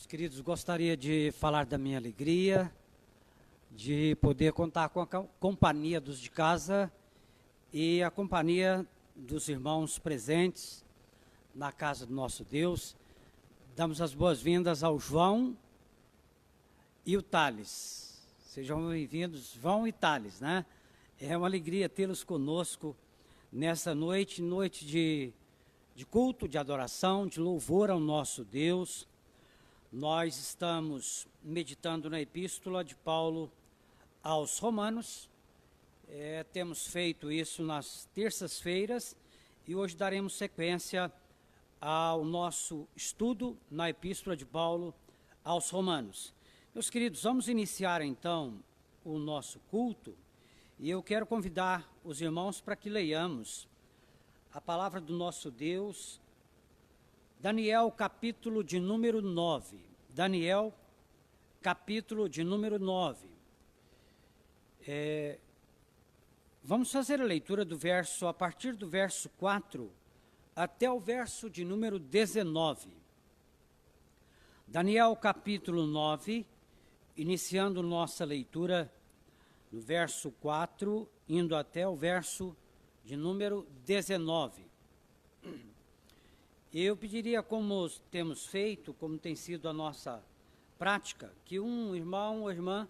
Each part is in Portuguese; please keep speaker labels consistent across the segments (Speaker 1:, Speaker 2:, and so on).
Speaker 1: Meus queridos, gostaria de falar da minha alegria, de poder contar com a companhia dos de casa e a companhia dos irmãos presentes na casa do nosso Deus. Damos as boas-vindas ao João e o Thales. Sejam bem-vindos, João e Thales, né? É uma alegria tê-los conosco nessa noite, noite de culto, de adoração, de louvor ao nosso Deus. Nós estamos meditando na epístola de Paulo aos Romanos. Temos feito isso nas terças-feiras e hoje daremos sequência ao nosso estudo na epístola de Paulo aos Romanos. Meus queridos, vamos iniciar então o nosso culto e eu quero convidar os irmãos para que leiamos a palavra do nosso Deus, Daniel, capítulo de número 9. Daniel, capítulo de número 9. Vamos fazer a leitura do verso, a partir do verso 4 até o verso de número 19. Daniel, capítulo 9, iniciando nossa leitura no verso 4, indo até o verso de número 19. Eu pediria, como temos feito, como tem sido a nossa prática, que um irmão ou irmã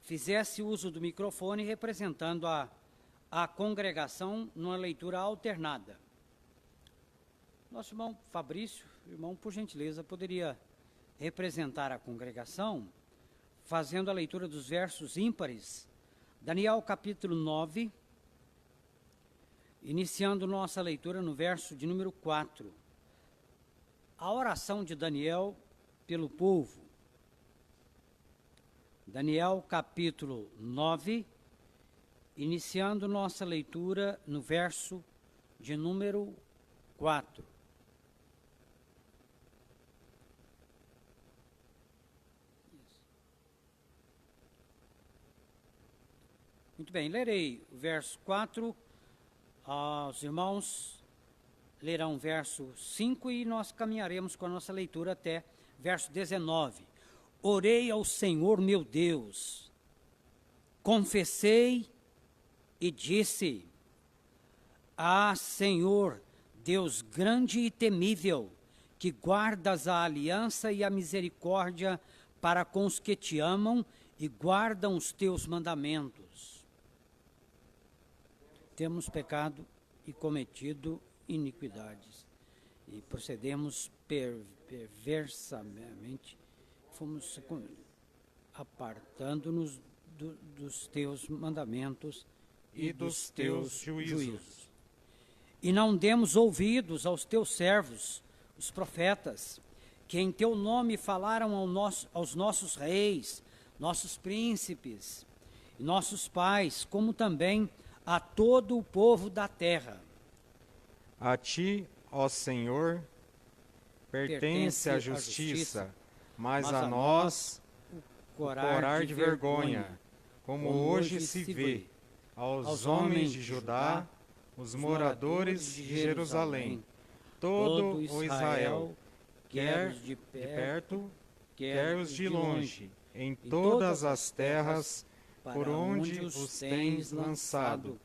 Speaker 1: fizesse uso do microfone representando a congregação numa leitura alternada. Nosso irmão Fabrício, irmão, por gentileza, poderia representar a congregação fazendo a leitura dos versos ímpares. Daniel, capítulo 9, iniciando nossa leitura no verso de número 4. A oração de Daniel pelo povo. Daniel, capítulo 9, iniciando nossa leitura no verso de número 4. Muito bem, lerei o verso 4, os irmãos lerão o verso 5 e nós caminharemos com a nossa leitura até verso 19. Orei ao Senhor meu Deus, confessei e disse: Ah, Senhor, Deus grande e temível, que guardas a aliança e a misericórdia para com os que te amam e guardam os teus mandamentos. Temos pecado e cometido iniquidades, e procedemos perversamente, fomos apartando-nos dos teus mandamentos e dos teus juízos. E não demos ouvidos aos teus servos, os profetas, que em teu nome falaram aos nossos reis, nossos príncipes e nossos pais, como também a todo o povo da terra.
Speaker 2: A ti, ó Senhor, pertence a justiça, mas a nós o corar de vergonha, como hoje se vê aos homens de Judá, os moradores de Jerusalém, todo o Israel, quer de perto, quer os de longe, em todas as terras por onde os tens lançado,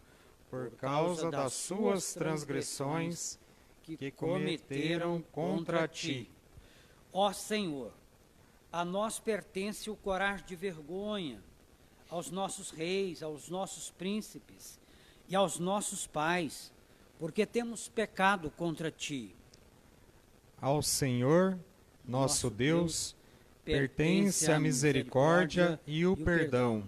Speaker 2: por causa das suas transgressões que cometeram contra ti.
Speaker 1: Ó Senhor, a nós pertence o corar de vergonha, aos nossos reis, aos nossos príncipes e aos nossos pais, porque temos pecado contra ti.
Speaker 2: Ao Senhor, nosso Deus, pertence a misericórdia e o perdão,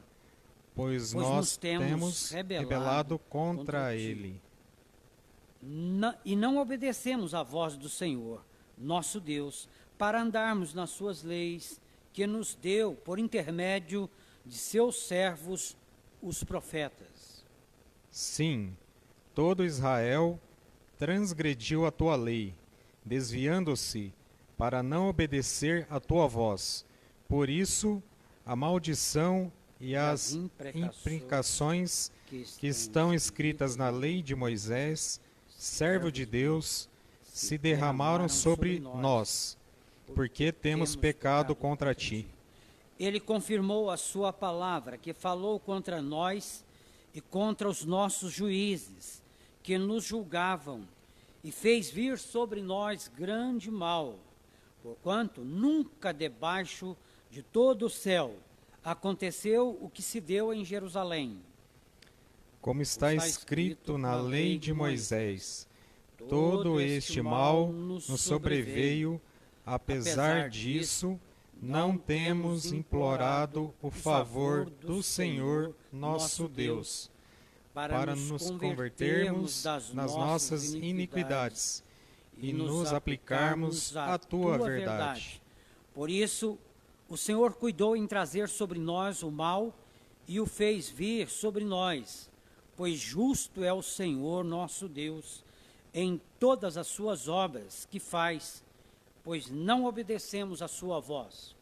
Speaker 2: pois nós temos rebelado contra ele.
Speaker 1: E não obedecemos à voz do Senhor, nosso Deus, para andarmos nas suas leis, que nos deu por intermédio de seus servos, os profetas.
Speaker 2: Sim, todo Israel transgrediu a tua lei, desviando-se para não obedecer à tua voz. Por isso, a maldição e as imprecações que estão escritas na lei de Moisés, servo de Deus, se derramaram sobre nós. porque temos pecado contra ti.
Speaker 1: Ele confirmou a sua palavra, que falou contra nós e contra os nossos juízes, que nos julgavam, e fez vir sobre nós grande mal, porquanto nunca debaixo de todo o céu aconteceu o que se deu em Jerusalém.
Speaker 2: Como está escrito na lei de Moisés, todo este mal nos sobreveio, apesar disso, não temos implorado o favor do Senhor nosso Deus, para nos convertermos das nossas iniquidades e nos aplicarmos à tua verdade.
Speaker 1: Por isso, o Senhor cuidou em trazer sobre nós o mal e o fez vir sobre nós, pois justo é o Senhor nosso Deus em todas as suas obras que faz, pois não obedecemos a sua voz.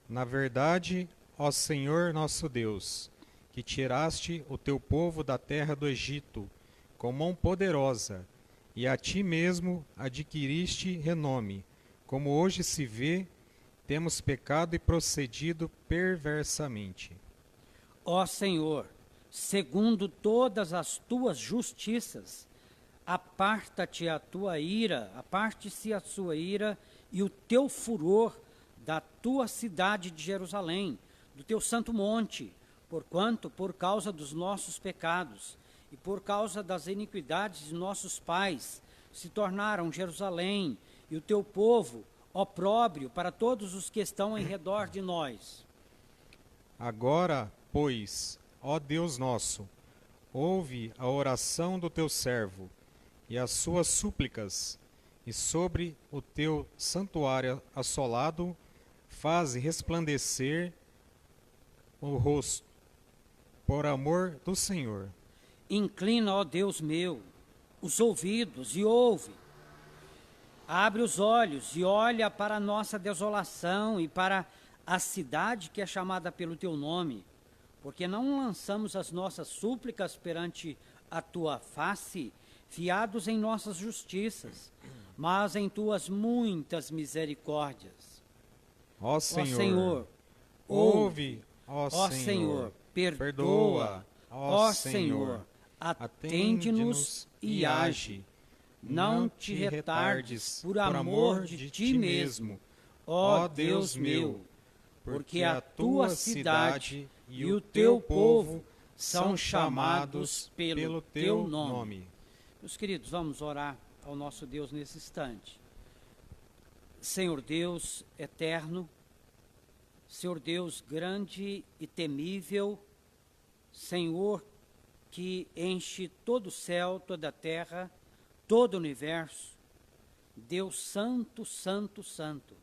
Speaker 2: Na verdade, ó Senhor nosso Deus, que tiraste o teu povo da terra do Egito com mão poderosa, e a ti mesmo adquiriste renome, como hoje se vê, temos pecado e procedido perversamente.
Speaker 1: Ó Senhor, segundo todas as tuas justiças, aparte-se a sua ira e o teu furor da tua cidade de Jerusalém, do teu santo monte, porquanto, por causa dos nossos pecados e por causa das iniquidades de nossos pais, se tornaram Jerusalém e o teu povo opróbrio para todos os que estão em redor de nós.
Speaker 2: Agora, pois, ó Deus nosso, ouve a oração do teu servo e as suas súplicas, e sobre o teu santuário assolado faze resplandecer o rosto, por amor do Senhor.
Speaker 1: Inclina, ó Deus meu, os ouvidos e ouve. Abre os olhos e olha para a nossa desolação e para a cidade que é chamada pelo teu nome, porque não lançamos as nossas súplicas perante a tua face, fiados em nossas justiças, mas em tuas muitas misericórdias.
Speaker 2: Ó Senhor, ouve, ó Senhor, perdoa, ó Senhor, atende-nos e age. Não te retardes por amor de ti mesmo, ó Deus meu, porque a tua cidade e o teu povo são chamados pelo teu nome.
Speaker 1: Meus queridos, vamos orar ao nosso Deus nesse instante. Senhor Deus eterno, Senhor Deus grande e temível, Senhor que enche todo o céu, toda a terra, todo o universo, Deus santo, santo, santo,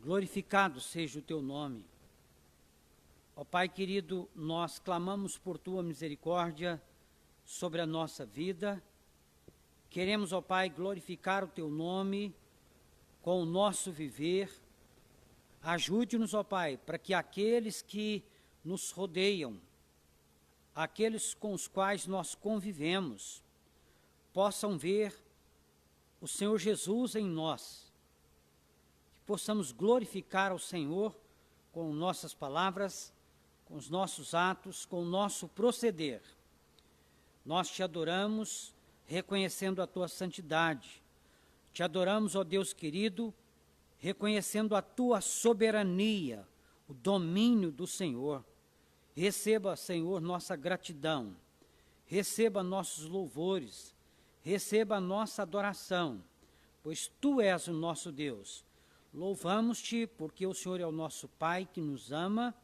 Speaker 1: glorificado seja o teu nome. Ó Pai querido, nós clamamos por tua misericórdia sobre a nossa vida. Queremos, ó Pai, glorificar o teu nome com o nosso viver. Ajude-nos, ó Pai, para que aqueles que nos rodeiam, aqueles com os quais nós convivemos, possam ver o Senhor Jesus em nós, que possamos glorificar ao Senhor com nossas palavras, com os nossos atos, com o nosso proceder. Nós te adoramos, reconhecendo a tua santidade. Te adoramos, ó Deus querido, reconhecendo a tua soberania, o domínio do Senhor. Receba, Senhor, nossa gratidão, receba nossos louvores, receba a nossa adoração, pois tu és o nosso Deus. Louvamos-te porque o Senhor é o nosso Pai que nos ama,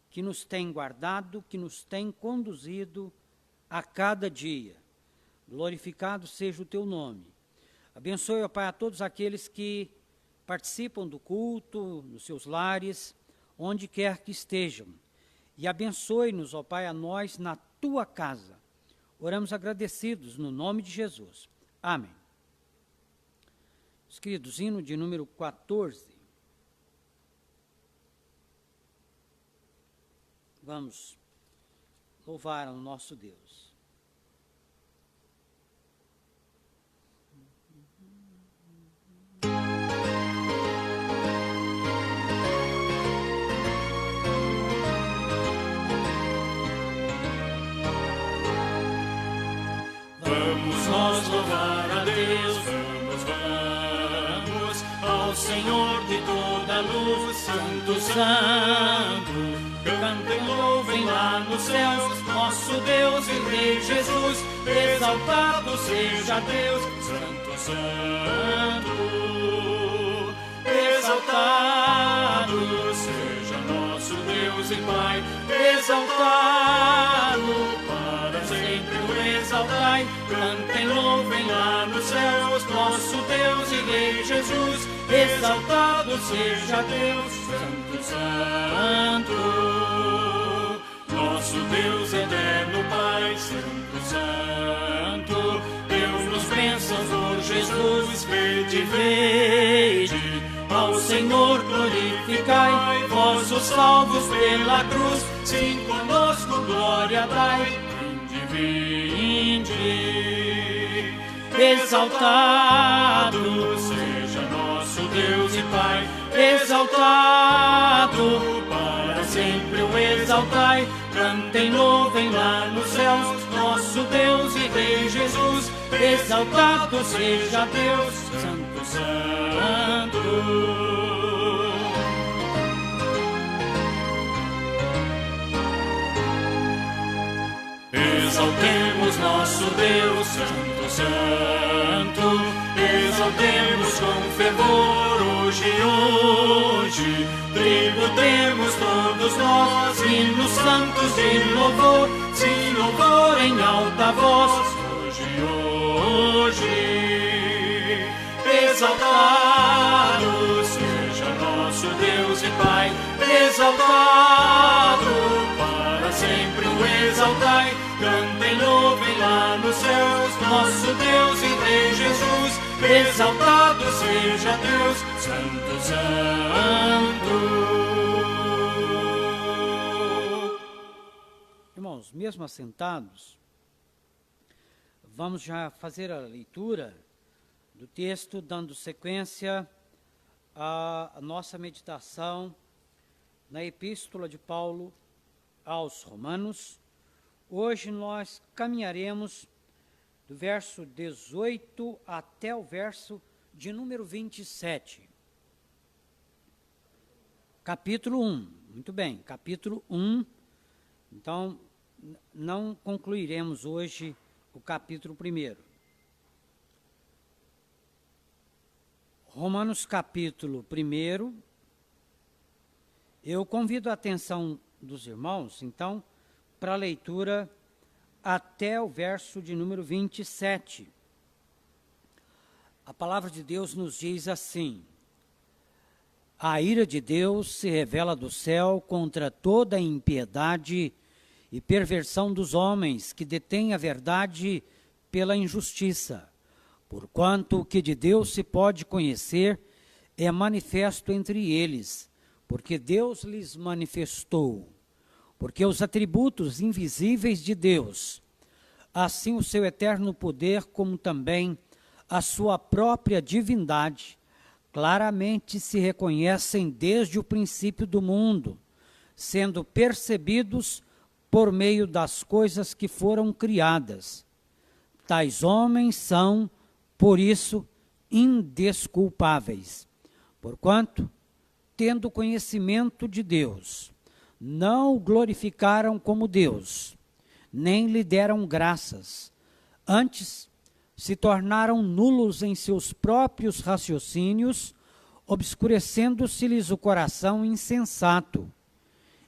Speaker 1: que nos tem guardado, que nos tem conduzido a cada dia. Glorificado seja o teu nome. Abençoe, ó Pai, a todos aqueles que participam do culto, nos seus lares, onde quer que estejam. E abençoe-nos, ó Pai, a nós na tua casa. Oramos agradecidos no nome de Jesus. Amém. Os queridos, hino de número 14. Vamos louvar ao nosso Deus.
Speaker 3: Senhor de toda a luz, Santo, Santo. Cantem, louvem lá nos céus, nosso Deus e Rei Jesus. Exaltado seja Deus, Santo, Santo. Exaltado seja nosso Deus e Pai. Exaltado para sempre o exaltai. Cantem, louvem lá nos céus, nosso Deus e Rei Jesus. Exaltado seja Deus, Santo, Santo. Nosso Deus eterno Pai, Santo, Santo. Deus-nos bênçãos por Jesus, vede, vede. Ao Senhor glorificai, vós os salvos pela cruz. Sim, conosco glória dai. Vinde, vinde. Exaltado seja nosso Deus e Pai. Exaltado para sempre o exaltai. Cantem, louvem lá nos céus, nosso Deus e Rei Jesus. Exaltado seja Deus, Santo, Santo. Exaltemos nosso Deus, Santo, Santo. Exaltemos com fervor hoje, hoje. Tributemos todos nós hinos santos de louvor, sim, louvor em alta voz, hoje, hoje. Exaltado seja nosso Deus e Pai. Exaltado para sempre o exaltai. Cantem, louvem lá nos céus, nosso Deus e Rei Jesus. Exaltado seja Deus, Santo, Santo.
Speaker 1: Irmãos, mesmo assentados, vamos já fazer a leitura do texto, dando sequência à nossa meditação na Epístola de Paulo aos Romanos. Hoje nós caminharemos do verso 18 até o verso de número 27. Capítulo 1, muito bem, capítulo 1. Então, não concluiremos hoje o capítulo 1. Romanos capítulo 1. Eu convido a atenção dos irmãos, então, para a leitura até o verso de número 27. A palavra de Deus nos diz assim: a ira de Deus se revela do céu contra toda a impiedade e perversão dos homens que detêm a verdade pela injustiça, porquanto o que de Deus se pode conhecer é manifesto entre eles, porque Deus lhes manifestou. Porque os atributos invisíveis de Deus, assim o seu eterno poder, como também a sua própria divindade, claramente se reconhecem desde o princípio do mundo, sendo percebidos por meio das coisas que foram criadas. Tais homens são, por isso, indesculpáveis, porquanto, tendo conhecimento de Deus, não o glorificaram como Deus, nem lhe deram graças. Antes, se tornaram nulos em seus próprios raciocínios, obscurecendo-se-lhes o coração insensato.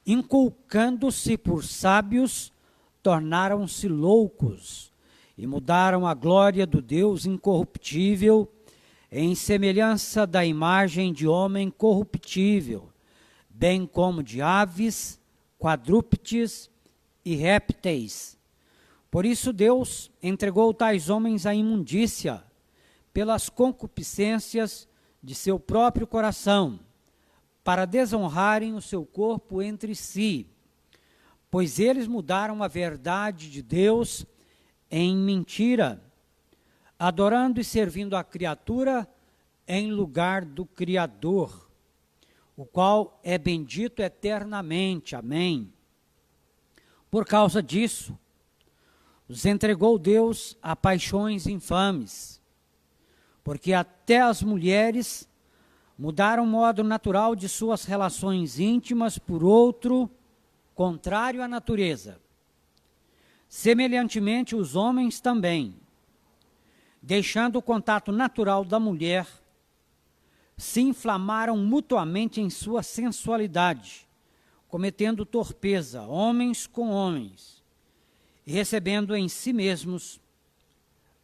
Speaker 1: Inculcando-se por sábios, tornaram-se loucos, e mudaram a glória do Deus incorruptível em semelhança da imagem de homem corruptível, bem como de aves, quadrúpedes e répteis. Por isso Deus entregou tais homens à imundícia, pelas concupiscências de seu próprio coração, para desonrarem o seu corpo entre si, pois eles mudaram a verdade de Deus em mentira, adorando e servindo a criatura em lugar do Criador, o qual é bendito eternamente. Amém. Por causa disso, os entregou Deus a paixões infames, porque até as mulheres Mudaram o modo natural de suas relações íntimas por outro, contrário à natureza. Semelhantemente, os homens também, deixando o contato natural da mulher, se inflamaram mutuamente em sua sensualidade, cometendo torpeza, homens com homens, e recebendo em si mesmos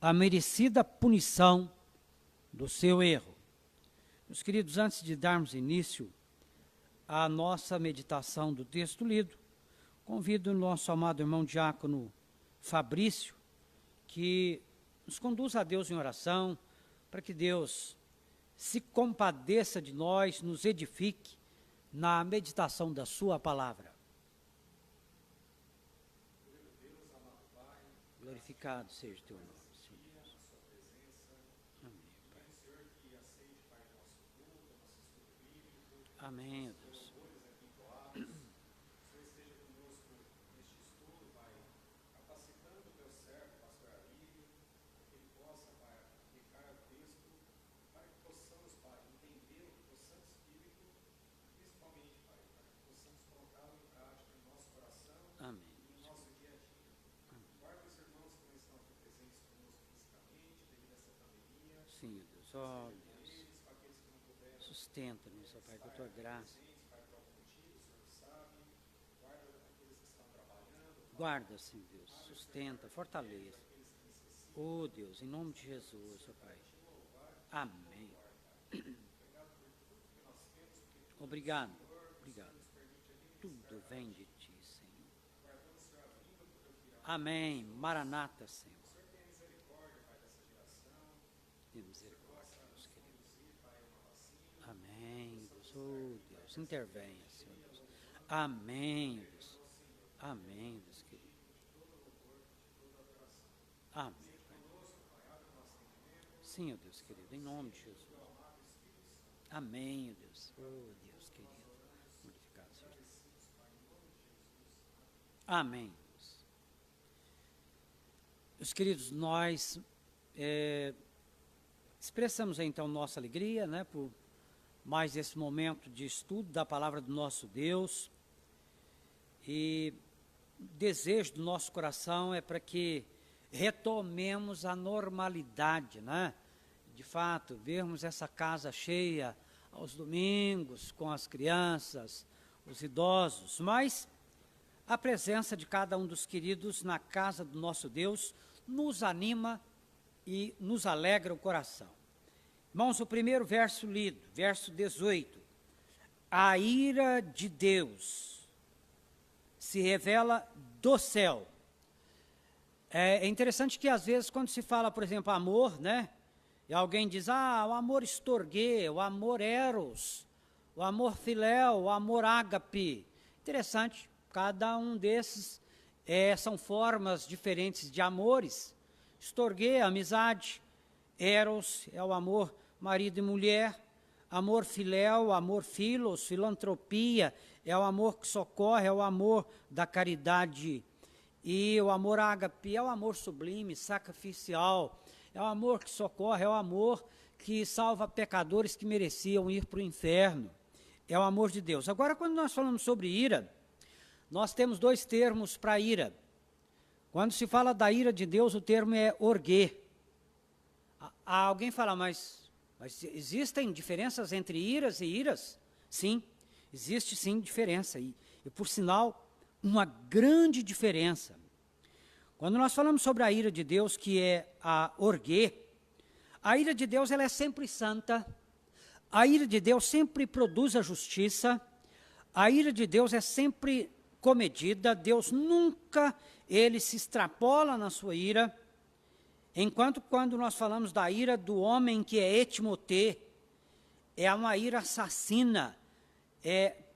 Speaker 1: a merecida punição do seu erro. Meus queridos, antes de darmos início à nossa meditação do texto lido, convido o nosso amado irmão diácono Fabrício, que nos conduza a Deus em oração, para que Deus se compadeça de nós, nos edifique na meditação da sua palavra. Glorificado seja o teu nome. Amém, Deus. Amém. Sim, Deus. Ó, Deus. Sustenta-nos, ó Pai, com a tua graça. Guarda, Senhor Deus. Sustenta, fortaleça. Oh, Deus, em nome de Jesus, ó Pai. Amém. Obrigado, obrigado. Tudo vem de ti, Senhor. Amém. Maranata, Senhor. Tem misericórdia, meus queridos. Amém, Deus. Oh, Deus, intervenha, Senhor Deus. Amém, Deus. Amém, Deus querido. Amém, Pai. Sim, ó Deus querido, em nome de Jesus. Amém, ó Deus. Oh, Deus querido. Glorificado seja Deus. Amém. Meus queridos, nós expressamos então nossa alegria, né, por mais esse momento de estudo da palavra do nosso Deus. E o desejo do nosso coração é para que retomemos a normalidade, né? De fato, vermos essa casa cheia aos domingos, com as crianças, os idosos, mas a presença de cada um dos queridos na casa do nosso Deus nos anima e nos alegra o coração. Irmãos, o primeiro verso lido, verso 18. A ira de Deus se revela do céu. É interessante que às vezes quando se fala, por exemplo, amor, né? E alguém diz, o amor estorguê, o amor eros, o amor filéu, o amor ágape. Interessante, cada um desses são formas diferentes de amores. Estorguê, amizade. Eros é o amor marido e mulher. Amor filéu, amor filos, filantropia, é o amor que socorre, é o amor da caridade. E o amor ágape é o amor sublime, sacrificial, é o amor que socorre, é o amor que salva pecadores que mereciam ir para o inferno. É o amor de Deus. Agora, quando nós falamos sobre ira, nós temos dois termos para ira. Quando se fala da ira de Deus, o termo é orguê. Alguém fala, mas existem diferenças entre iras e iras? Sim, existe sim diferença. E por sinal, uma grande diferença. Quando nós falamos sobre a ira de Deus, que é a orguê, a ira de Deus ela é sempre santa, a ira de Deus sempre produz a justiça, a ira de Deus é sempre comedida, Deus nunca, ele se extrapola na sua ira, enquanto quando nós falamos da ira do homem que é etimotê, é uma ira assassina,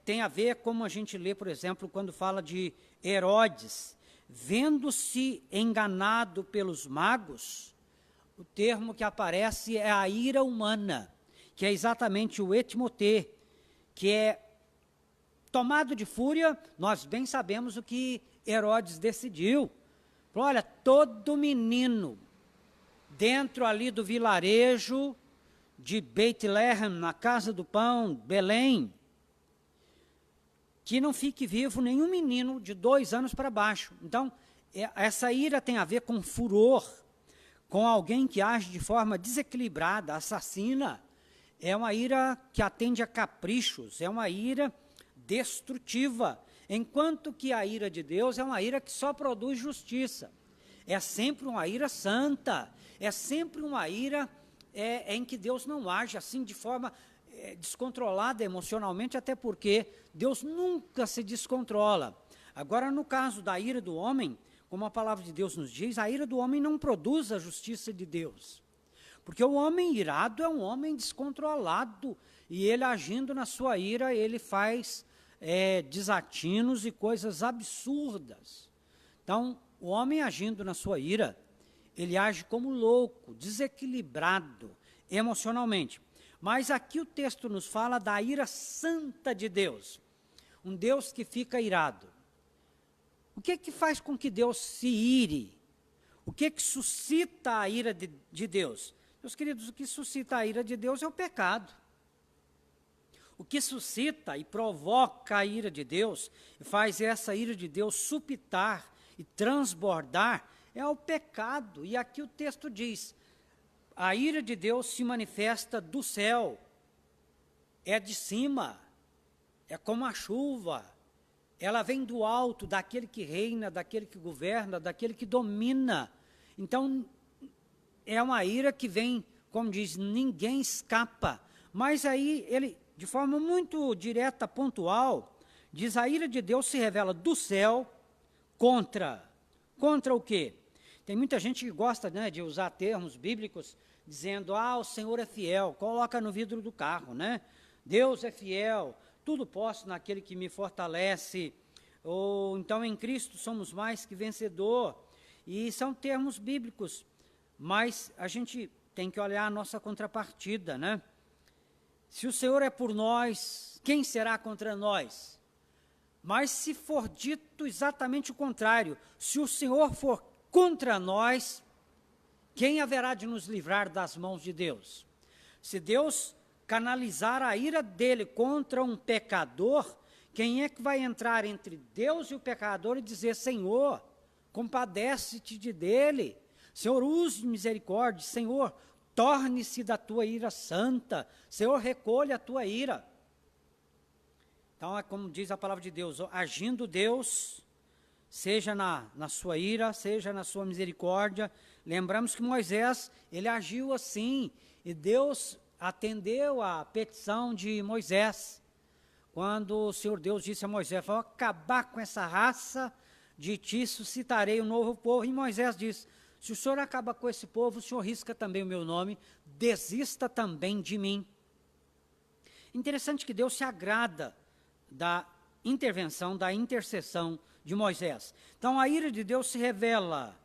Speaker 1: tem a ver, como a gente lê, por exemplo, quando fala de Herodes, vendo-se enganado pelos magos, o termo que aparece é a ira humana, que é exatamente o etimotê, que é tomado de fúria. Nós bem sabemos o que Herodes decidiu. Falou, olha, todo menino dentro ali do vilarejo de Beit-Lehem, na casa do pão, Belém, que não fique vivo nenhum menino de 2 anos para baixo. Então, essa ira tem a ver com furor, com alguém que age de forma desequilibrada, assassina. É uma ira que atende a caprichos, é uma ira destrutiva, enquanto que a ira de Deus é uma ira que só produz justiça. É sempre uma ira santa, é sempre uma ira em que Deus não age assim de forma descontrolada emocionalmente, até porque Deus nunca se descontrola. Agora, no caso da ira do homem, como a palavra de Deus nos diz, a ira do homem não produz a justiça de Deus. Porque o homem irado é um homem descontrolado, e ele agindo na sua ira, ele faz desatinos e coisas absurdas. Então, o homem agindo na sua ira, ele age como louco, desequilibrado emocionalmente. Mas aqui o texto nos fala da ira santa de Deus, um Deus que fica irado. O que que faz com que Deus se ire? O que que suscita a ira de Deus? Meus queridos, o que suscita a ira de Deus é o pecado. O que suscita e provoca a ira de Deus, e faz essa ira de Deus supitar e transbordar, é o pecado. E aqui o texto diz, a ira de Deus se manifesta do céu, é de cima, é como a chuva, ela vem do alto, daquele que reina, daquele que governa, daquele que domina. Então, é uma ira que vem, como diz, ninguém escapa. Mas aí, ele, de forma muito direta, pontual, diz, a ira de Deus se revela do céu contra o quê? Tem muita gente que gosta, né, de usar termos bíblicos, dizendo, o Senhor é fiel, coloca no vidro do carro, né? Deus é fiel, tudo posso naquele que me fortalece, ou então em Cristo somos mais que vencedor. E são termos bíblicos, mas a gente tem que olhar a nossa contrapartida, né? Se o Senhor é por nós, quem será contra nós? Mas se for dito exatamente o contrário, se o Senhor for contra nós, quem haverá de nos livrar das mãos de Deus? Se Deus canalizar a ira dele contra um pecador, quem é que vai entrar entre Deus e o pecador e dizer, Senhor, compadece-te dele, Senhor, use misericórdia, Senhor, torne-se da tua ira santa, Senhor, recolha a tua ira. Então, é como diz a palavra de Deus, agindo Deus, seja na sua ira, seja na sua misericórdia. Lembramos que Moisés, ele agiu assim, e Deus atendeu a petição de Moisés, quando o Senhor Deus disse a Moisés, vou acabar com essa raça, de ti suscitarei um novo povo, e Moisés disse, se o Senhor acaba com esse povo, o Senhor risca também o meu nome, desista também de mim. Interessante que Deus se agrada da intervenção, da intercessão de Moisés. Então a ira de Deus se revela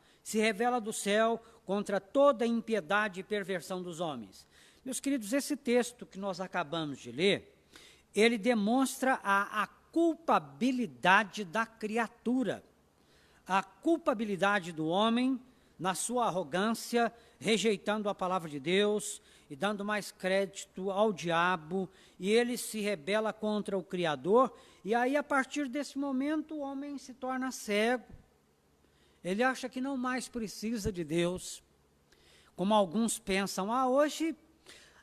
Speaker 1: do céu contra toda a impiedade e perversão dos homens. Meus queridos, esse texto que nós acabamos de ler, ele demonstra a culpabilidade da criatura, a culpabilidade do homem na sua arrogância, rejeitando a palavra de Deus e dando mais crédito ao diabo, e ele se rebela contra o Criador, e aí a partir desse momento o homem se torna cego, ele acha que não mais precisa de Deus, como alguns pensam, hoje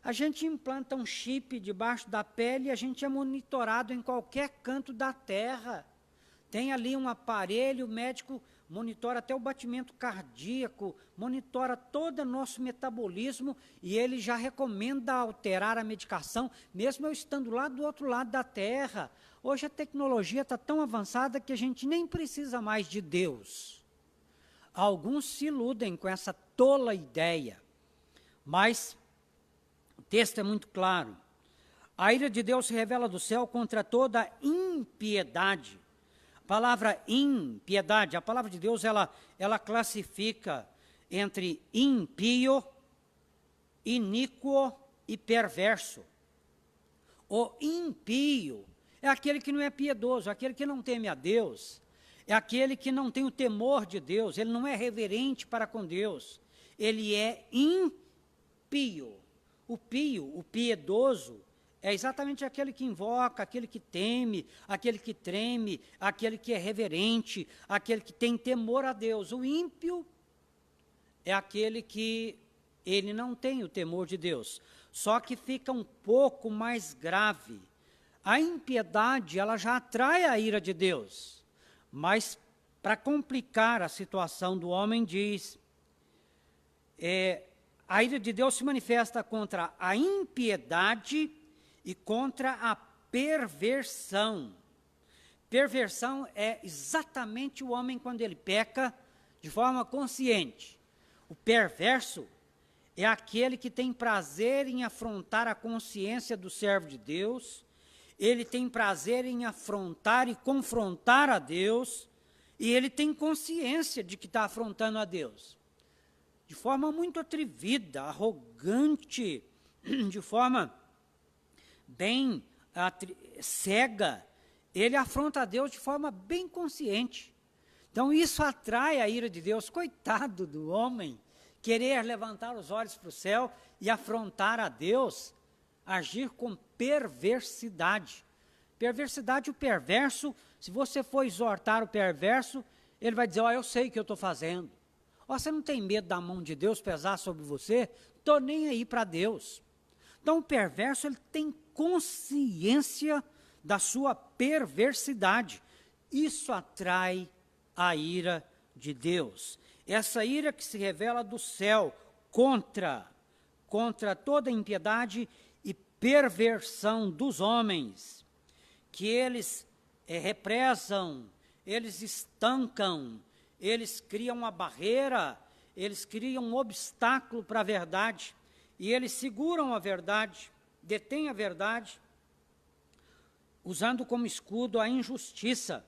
Speaker 1: a gente implanta um chip debaixo da pele e a gente é monitorado em qualquer canto da terra, tem ali um aparelho, o médico monitora até o batimento cardíaco, monitora todo o nosso metabolismo e ele já recomenda alterar a medicação, mesmo eu estando lá do outro lado da terra. Hoje a tecnologia está tão avançada que a gente nem precisa mais de Deus. Alguns se iludem com essa tola ideia, mas o texto é muito claro. A ira de Deus se revela do céu contra toda impiedade. A palavra impiedade, a palavra de Deus, ela classifica entre impio, iníquo e perverso. O impio é aquele que não é piedoso, aquele que não teme a Deus, é aquele que não tem o temor de Deus, ele não é reverente para com Deus, ele é impio. O pio, o piedoso, é exatamente aquele que invoca, aquele que teme, aquele que treme, aquele que é reverente, aquele que tem temor a Deus. O ímpio é aquele que ele não tem o temor de Deus, só que fica um pouco mais grave. A impiedade, ela já atrai a ira de Deus, mas para complicar a situação do homem, diz, a ira de Deus se manifesta contra a impiedade e contra a perversão. Perversão é exatamente o homem quando ele peca de forma consciente. O perverso é aquele que tem prazer em afrontar a consciência do servo de Deus, ele tem prazer em afrontar e confrontar a Deus, e ele tem consciência de que está afrontando a Deus. De forma muito atrevida, arrogante, de forma bem cega, ele afronta a Deus de forma bem consciente. Então isso atrai a ira de Deus. Coitado do homem, querer levantar os olhos para o céu e afrontar a Deus, agir com perversidade. Perversidade, o perverso, se você for exortar o perverso, ele vai dizer, eu sei o que eu estou fazendo. Você não tem medo da mão de Deus pesar sobre você? Estou nem aí para Deus. Então o perverso, ele tem consciência da sua perversidade. Isso atrai a ira de Deus. Essa ira que se revela do céu contra toda impiedade e perversão dos homens, que eles represam, eles estancam, eles criam uma barreira, eles criam um obstáculo para a verdade, e eles seguram a verdade, detêm a verdade, usando como escudo a injustiça.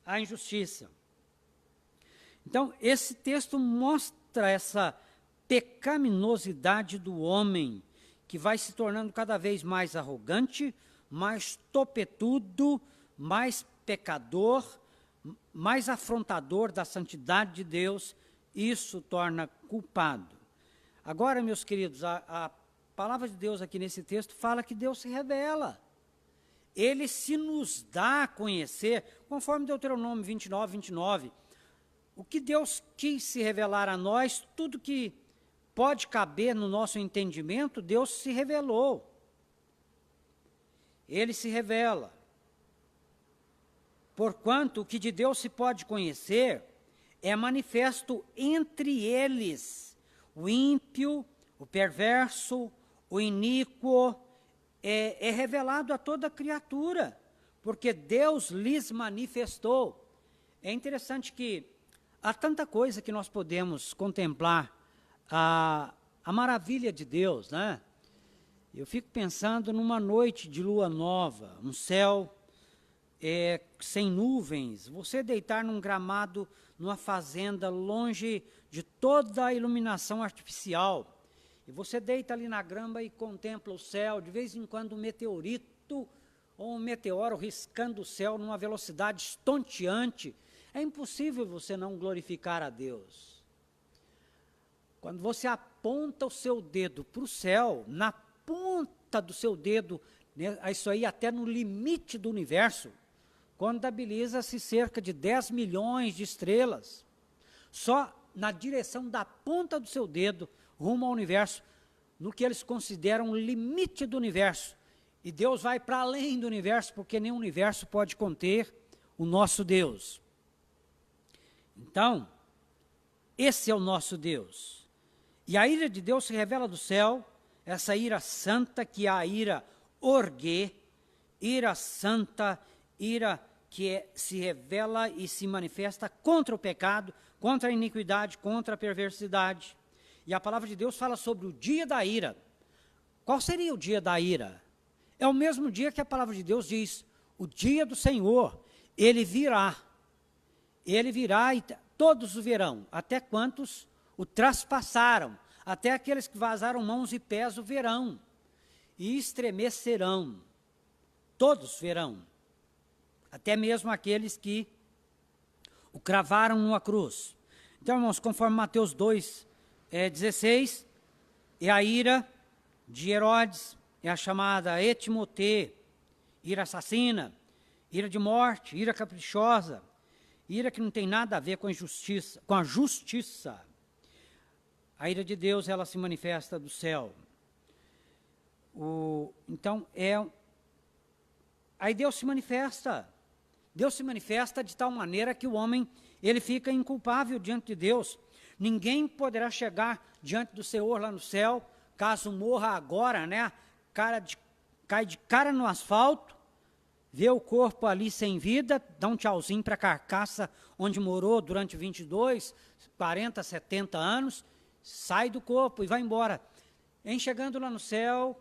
Speaker 1: A injustiça. Então, esse texto mostra essa pecaminosidade do homem, que vai se tornando cada vez mais arrogante, mais topetudo, mais pecador, mais afrontador da santidade de Deus. Isso torna culpado. Agora, meus queridos, a palavra de Deus aqui nesse texto fala que Deus se revela. Ele se nos dá a conhecer, conforme Deuteronômio 29. O que Deus quis se revelar a nós, tudo que pode caber no nosso entendimento, Deus se revelou. Ele se revela. Porquanto o que de Deus se pode conhecer é manifesto entre eles, o ímpio, o perverso, o iníquo, é revelado a toda criatura, porque Deus lhes manifestou. É interessante que há tanta coisa que nós podemos contemplar, a maravilha de Deus, né? Eu fico pensando numa noite de lua nova, um céu sem nuvens, você deitar num gramado, numa fazenda, longe de toda a iluminação artificial, e você deita ali na grama e contempla o céu, de vez em quando um meteorito ou um meteoro riscando o céu numa velocidade estonteante. É impossível você não glorificar a Deus. Quando você aponta o seu dedo para o céu, na ponta do seu dedo, né, isso aí até no limite do universo, contabiliza-se cerca de 10 milhões de estrelas. Só na direção da ponta do seu dedo, rumo ao universo, no que eles consideram o limite do universo. E Deus vai para além do universo, porque nenhum universo pode conter o nosso Deus. Então, esse é o nosso Deus. E a ira de Deus se revela do céu, essa ira santa, que é a ira orgue, ira santa, ira que se revela e se manifesta contra o pecado, contra a iniquidade, contra a perversidade. E a palavra de Deus fala sobre o dia da ira. Qual seria o dia da ira? É o mesmo dia que a palavra de Deus diz, o dia do Senhor, ele virá. Ele virá e todos o verão, até quantos o traspassaram, até aqueles que vazaram mãos e pés o verão, e estremecerão, todos verão, até mesmo aqueles que o cravaram numa cruz. Então, irmãos, conforme Mateus 2, 16, é a ira de Herodes é a chamada etimotê, ira assassina, ira de morte, ira caprichosa, ira que não tem nada a ver com a justiça. A ira de Deus, ela se manifesta do céu. Então, aí Deus se manifesta de tal maneira que o homem, ele fica inculpável diante de Deus. Ninguém poderá chegar diante do Senhor lá no céu, caso morra agora, né? Cai de cara no asfalto, vê o corpo ali sem vida, dá um tchauzinho para a carcaça onde morou durante 22, 40, 70 anos, sai do corpo e vai embora. Em chegando lá no céu,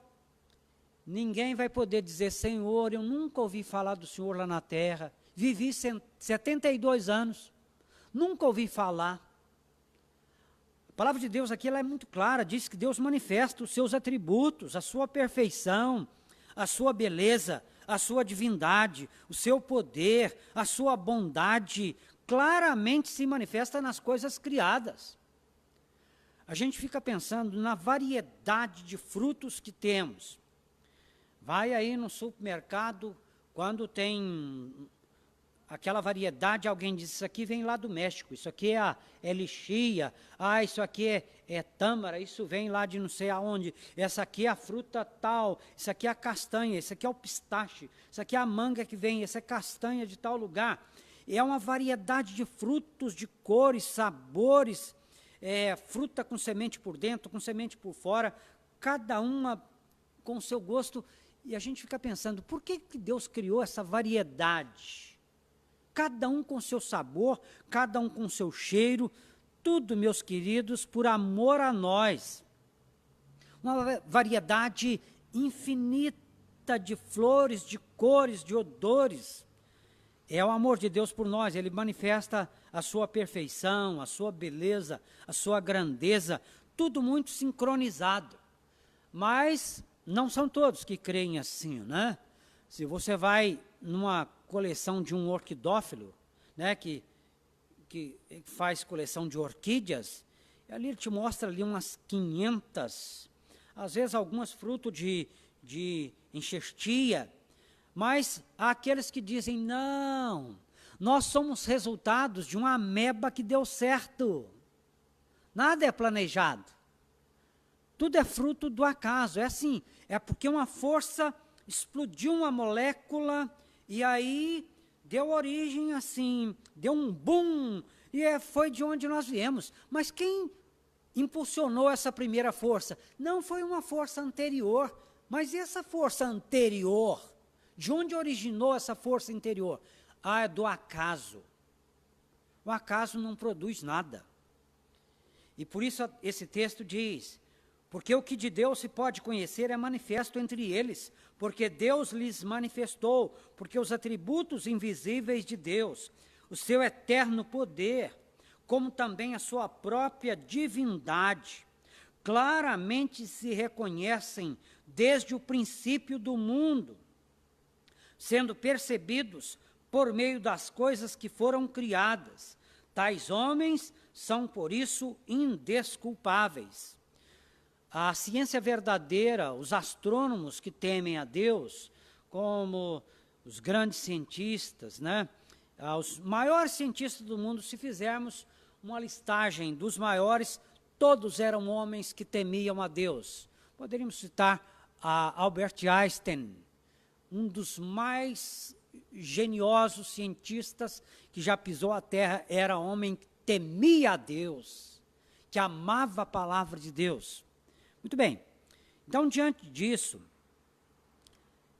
Speaker 1: ninguém vai poder dizer: Senhor, eu nunca ouvi falar do Senhor lá na terra, vivi 72 anos, nunca ouvi falar. A palavra de Deus aqui, ela é muito clara, diz que Deus manifesta os seus atributos, a sua perfeição, a sua beleza, a sua divindade, o seu poder, a sua bondade, claramente se manifesta nas coisas criadas. A gente fica pensando na variedade de frutos que temos. Vai aí no supermercado, quando tem aquela variedade, alguém diz: isso aqui vem lá do México, isso aqui é lixia, isso aqui é tâmara, isso vem lá de não sei aonde, essa aqui é a fruta tal, isso aqui é a castanha, isso aqui é o pistache, isso aqui é a manga que vem, essa é castanha de tal lugar. É uma variedade de frutos, de cores, sabores, fruta com semente por dentro, com semente por fora, cada uma com o seu gosto. E a gente fica pensando, por que Deus criou essa variedade? Cada um com seu sabor, cada um com seu cheiro, tudo, meus queridos, por amor a nós. Uma variedade infinita de flores, de cores, de odores. É o amor de Deus por nós, ele manifesta a sua perfeição, a sua beleza, a sua grandeza, tudo muito sincronizado. Mas não são todos que creem assim, né? Se você vai numa coleção de um orquidófilo, né, que faz coleção de orquídeas, ali ele te mostra ali umas 500, às vezes algumas fruto de enxertia, mas há aqueles que dizem: não, nós somos resultados de uma ameba que deu certo, nada é planejado, tudo é fruto do acaso. É assim, é porque uma força explodiu uma molécula e aí deu origem assim, deu um boom, e foi de onde nós viemos. Mas quem impulsionou essa primeira força? Não foi uma força anterior, mas essa força anterior, de onde originou essa força interior? É do acaso. O acaso não produz nada. E por isso esse texto diz: porque o que de Deus se pode conhecer é manifesto entre eles, porque Deus lhes manifestou, porque os atributos invisíveis de Deus, o seu eterno poder, como também a sua própria divindade, claramente se reconhecem desde o princípio do mundo, sendo percebidos por meio das coisas que foram criadas. Tais homens são, por isso, indesculpáveis. A ciência verdadeira, os astrônomos que temem a Deus, como os grandes cientistas, né? Os maiores cientistas do mundo, se fizermos uma listagem dos maiores, todos eram homens que temiam a Deus. Poderíamos citar a Albert Einstein, um dos mais geniosos cientistas que já pisou a terra, era homem que temia a Deus, que amava a palavra de Deus. Muito bem, então diante disso,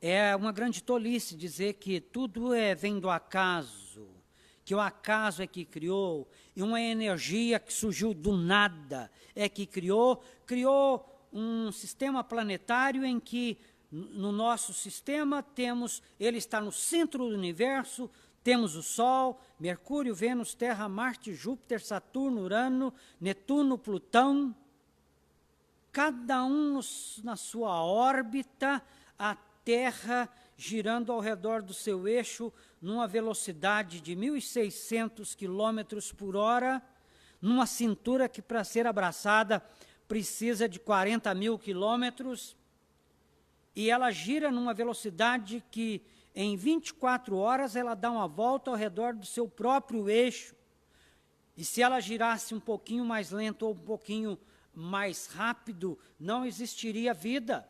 Speaker 1: é uma grande tolice dizer que tudo vem do acaso, que o acaso é que criou, e uma energia que surgiu do nada é que criou um sistema planetário em que no nosso sistema ele está no centro do universo, temos o Sol, Mercúrio, Vênus, Terra, Marte, Júpiter, Saturno, Urano, Netuno, Plutão, cada um na sua órbita, a Terra girando ao redor do seu eixo numa velocidade de 1.600 quilômetros por hora, numa cintura que para ser abraçada precisa de 40 mil quilômetros. e ela gira numa velocidade que em 24 horas ela dá uma volta ao redor do seu próprio eixo. E se ela girasse um pouquinho mais lento ou um pouquinho mais rápido, não existiria vida.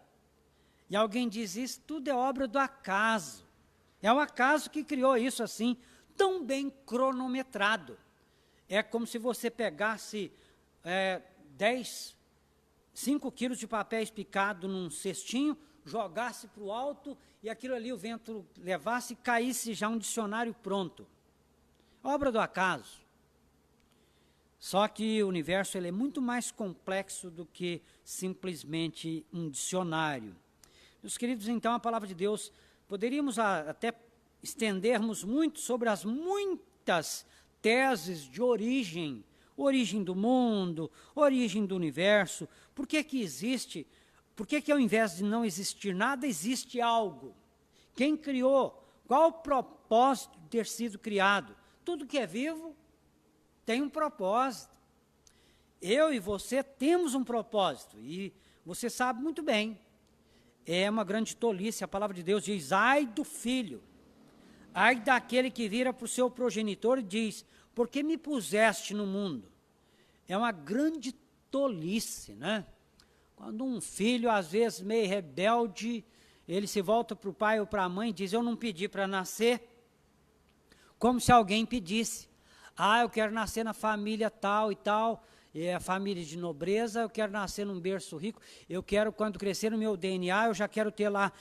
Speaker 1: E alguém diz, isso tudo é obra do acaso. É o acaso que criou isso assim, tão bem cronometrado. É como se você pegasse 5 quilos de papéis picado num cestinho, jogasse para o alto e aquilo ali o vento levasse e caísse já um dicionário pronto. Obra do acaso. Só que o universo ele é muito mais complexo do que simplesmente um dicionário. Meus queridos, então, a palavra de Deus, poderíamos até estendermos muito sobre as muitas teses de origem do mundo, origem do universo, por que que existe, por que que ao invés de não existir nada, existe algo? Quem criou? Qual o propósito de ter sido criado? Tudo que é vivo tem um propósito. Eu e você temos um propósito, e você sabe muito bem, é uma grande tolice, a palavra de Deus diz, ai do filho, ai daquele que vira para o seu progenitor e diz, por que me puseste no mundo? É uma grande tolice, né? Quando um filho, às vezes meio rebelde, ele se volta para o pai ou para a mãe e diz, eu não pedi para nascer, como se alguém pedisse. Ah, eu quero nascer na família tal e tal, a família de nobreza, eu quero nascer num berço rico, eu quero, quando crescer no meu DNA, eu já quero ter lá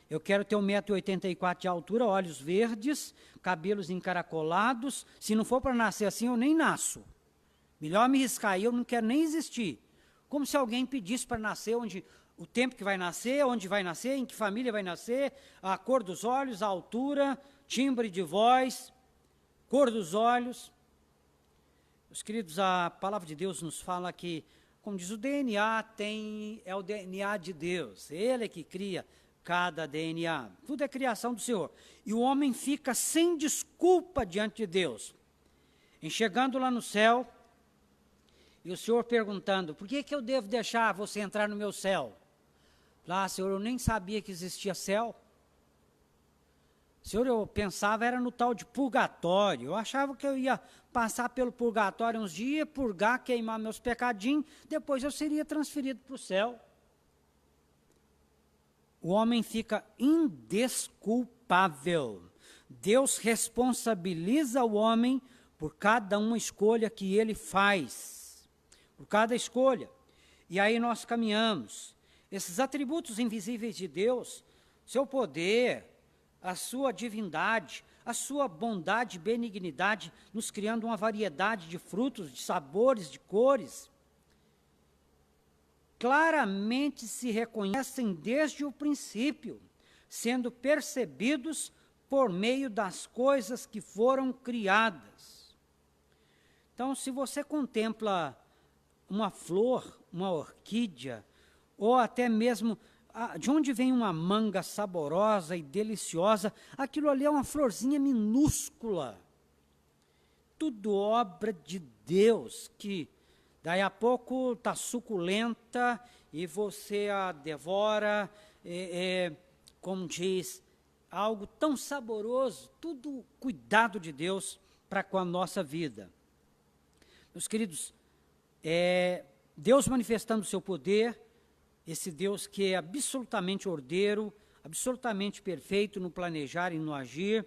Speaker 1: eu quero ter 1,84 m de altura, olhos verdes, cabelos encaracolados, se não for para nascer assim, eu nem nasço. Melhor me riscar aí, eu não quero nem existir. Como se alguém pedisse para nascer, onde o tempo que vai nascer, onde vai nascer, em que família vai nascer, a cor dos olhos, a altura, timbre de voz, cor dos olhos. Meus queridos, a palavra de Deus nos fala que, como diz, o DNA é o DNA de Deus. Ele é que cria cada DNA. Tudo é criação do Senhor. E o homem fica sem desculpa diante de Deus. Chegando lá no céu, e o Senhor perguntando, por que eu devo deixar você entrar no meu céu? Lá, Senhor, eu nem sabia que existia céu. Senhor, eu pensava era no tal de purgatório, eu achava que eu ia passar pelo purgatório uns dias, purgar, queimar meus pecadinhos, depois eu seria transferido para o céu. O homem fica indesculpável. Deus responsabiliza o homem por cada uma escolha que ele faz, por cada escolha. E aí nós caminhamos. Esses atributos invisíveis de Deus, seu poder, a sua divindade, a sua bondade e benignidade, nos criando uma variedade de frutos, de sabores, de cores, claramente se reconhecem desde o princípio, sendo percebidos por meio das coisas que foram criadas. Então, se você contempla uma flor, uma orquídea, ou até mesmo de onde vem uma manga saborosa e deliciosa, aquilo ali é uma florzinha minúscula. Tudo obra de Deus, que daí a pouco está suculenta e você a devora, como diz, algo tão saboroso, tudo cuidado de Deus para com a nossa vida. Meus queridos, Deus manifestando o seu poder, esse Deus que é absolutamente ordeiro, absolutamente perfeito no planejar e no agir,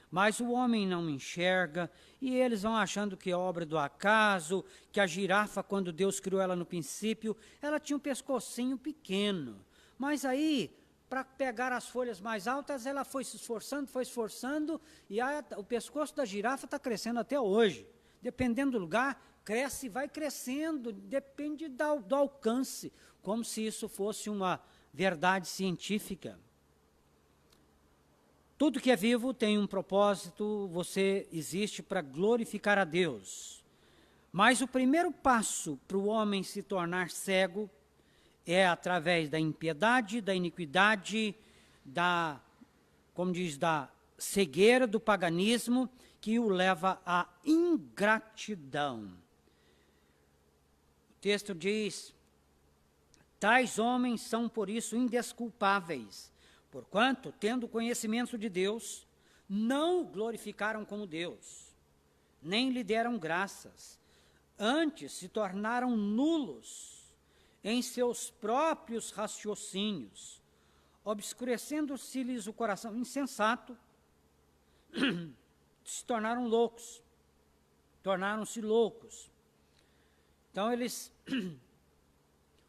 Speaker 1: mas o homem não enxerga, e eles vão achando que é obra do acaso, que a girafa, quando Deus criou ela no princípio, ela tinha um pescocinho pequeno, mas aí, para pegar as folhas mais altas, ela foi se esforçando, e o pescoço da girafa está crescendo até hoje. Dependendo do lugar, cresce e vai crescendo, depende do alcance, como se isso fosse uma verdade científica. Tudo que é vivo tem um propósito, você existe para glorificar a Deus. Mas o primeiro passo para o homem se tornar cego é através da impiedade, da iniquidade, da cegueira, do paganismo, que o leva à ingratidão. O texto diz, Tais homens são, por isso, indesculpáveis, porquanto, tendo conhecimento de Deus, não o glorificaram como Deus, nem lhe deram graças, antes se tornaram nulos em seus próprios raciocínios, obscurecendo-se-lhes o coração insensato, se tornaram loucos, tornaram-se loucos. Então, eles,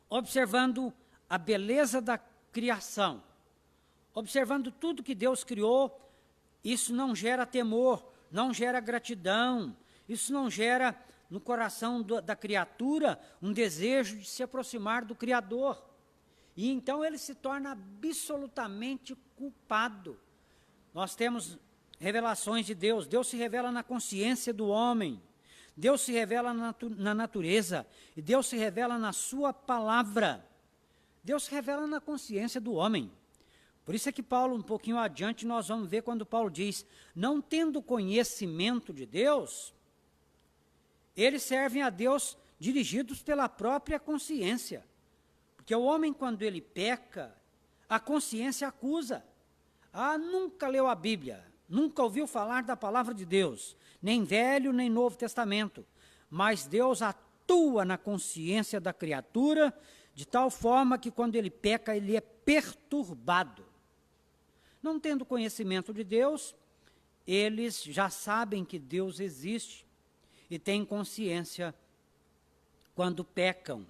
Speaker 1: observando a beleza da criação, observando tudo que Deus criou, isso não gera temor, não gera gratidão, isso não gera no coração da criatura um desejo de se aproximar do Criador. E então ele se torna absolutamente culpado. Nós temos revelações de Deus, Deus se revela na consciência do homem, Deus se revela na natureza, e Deus se revela na sua palavra. Deus se revela na consciência do homem. Por isso é que Paulo, um pouquinho adiante, nós vamos ver quando Paulo diz, não tendo conhecimento de Deus, eles servem a Deus dirigidos pela própria consciência. Porque o homem, quando ele peca, a consciência acusa. Ah, nunca leu a Bíblia, nunca ouviu falar da palavra de Deus, nem Velho, nem Novo Testamento. Mas Deus atua na consciência da criatura, de tal forma que quando ele peca, ele é perturbado. Não tendo conhecimento de Deus, eles já sabem que Deus existe e têm consciência quando pecam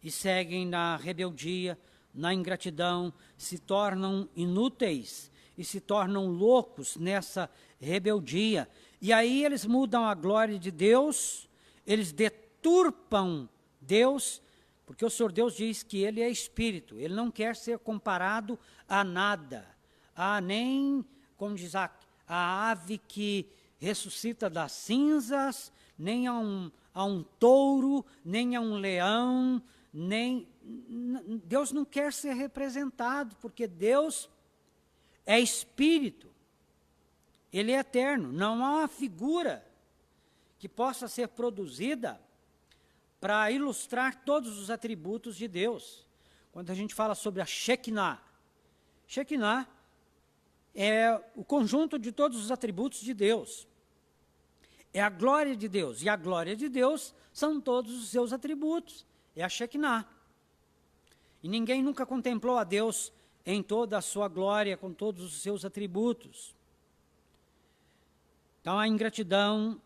Speaker 1: e seguem na rebeldia, na ingratidão, se tornam inúteis e se tornam loucos nessa rebeldia. E aí eles mudam a glória de Deus, eles deturpam Deus, porque o Senhor Deus diz que Ele é Espírito, Ele não quer ser comparado a nada, a nem, como diz a ave que ressuscita das cinzas, nem a um touro, nem a um leão, Deus não quer ser representado, porque Deus é Espírito, Ele é eterno, não há uma figura que possa ser produzida para ilustrar todos os atributos de Deus. Quando a gente fala sobre a Shekinah, Shekinah é o conjunto de todos os atributos de Deus. É a glória de Deus, e a glória de Deus são todos os seus atributos, é a Shekinah. E ninguém nunca contemplou a Deus em toda a sua glória, com todos os seus atributos. Então a ingratidão,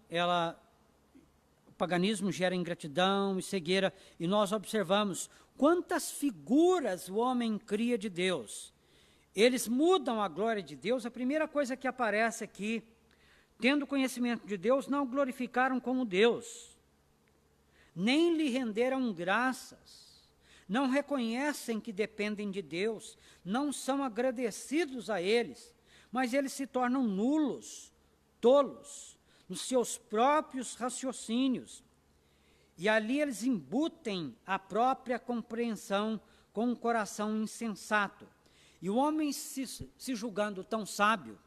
Speaker 1: o paganismo gera ingratidão e cegueira, e nós observamos quantas figuras o homem cria de Deus. Eles mudam a glória de Deus. A primeira coisa que aparece aqui, tendo conhecimento de Deus, não o glorificaram como Deus, nem lhe renderam graças, não reconhecem que dependem de Deus, não são agradecidos a eles, mas eles se tornam nulos, tolos, nos seus próprios raciocínios. E ali eles embutem a própria compreensão com um coração insensato. E o homem se julgando tão sábio,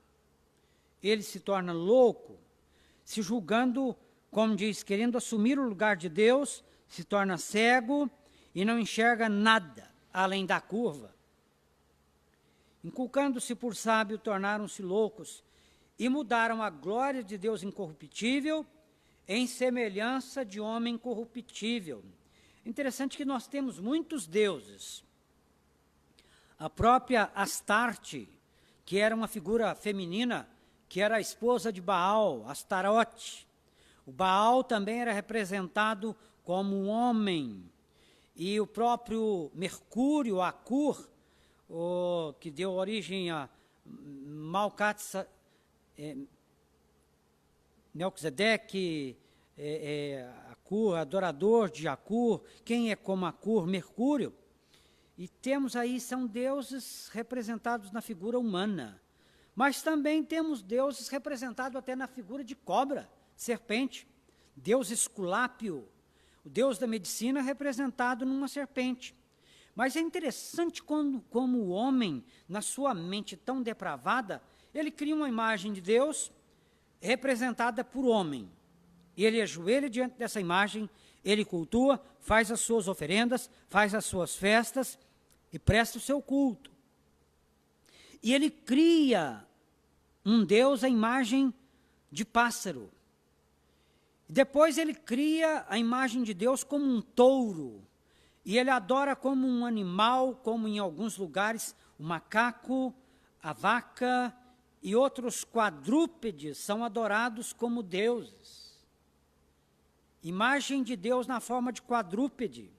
Speaker 1: ele se torna louco, se julgando, como diz, querendo assumir o lugar de Deus, se torna cego e não enxerga nada além da curva. Inculcando-se por sábio, tornaram-se loucos e mudaram a glória de Deus incorruptível em semelhança de homem corruptível. Interessante que nós temos muitos deuses. A própria Astarte, que era uma figura feminina, que era a esposa de Baal, Astarote. O Baal também era representado como um homem. E o próprio Mercúrio, Acur, que deu origem a Melquisedeque, Acur, adorador de Acur. Quem é como Acur? Mercúrio. E temos aí, são deuses representados na figura humana. Mas também temos deuses representados até na figura de cobra, serpente. Deus Esculápio, o deus da medicina, representado numa serpente. Mas é interessante como o homem, na sua mente tão depravada, ele cria uma imagem de Deus representada por homem. E ele ajoelha diante dessa imagem, ele cultua, faz as suas oferendas, faz as suas festas e presta o seu culto. E ele cria um Deus à imagem de pássaro. Depois ele cria a imagem de Deus como um touro. E ele adora como um animal, como em alguns lugares, o macaco, a vaca e outros quadrúpedes são adorados como deuses. Imagem de Deus na forma de quadrúpede.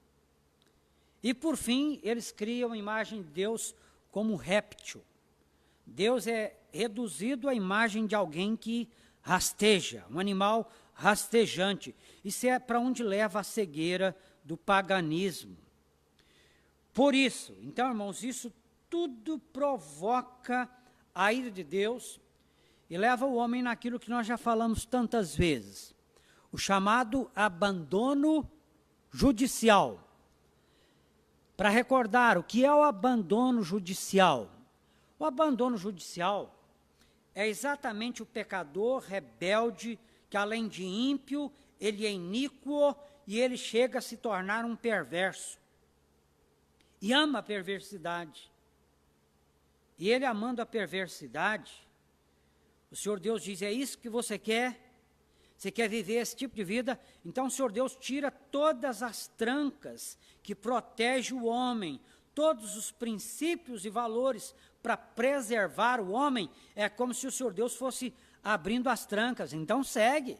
Speaker 1: E por fim, eles criam a imagem de Deus como réptil. Deus é reduzido à imagem de alguém que rasteja, um animal rastejante. Isso é para onde leva a cegueira do paganismo. Por isso, então, irmãos, isso tudo provoca a ira de Deus e leva o homem naquilo que nós já falamos tantas vezes, o chamado abandono judicial. Para recordar, o que é o abandono judicial? O abandono judicial é exatamente o pecador rebelde que, além de ímpio, ele é iníquo e ele chega a se tornar um perverso. E ama a perversidade. E ele amando a perversidade, o Senhor Deus diz, é isso que você quer? Você quer viver esse tipo de vida? Então o Senhor Deus tira todas as trancas que protegem o homem, todos os princípios e valores para preservar o homem. É como se o Senhor Deus fosse abrindo as trancas. Então segue.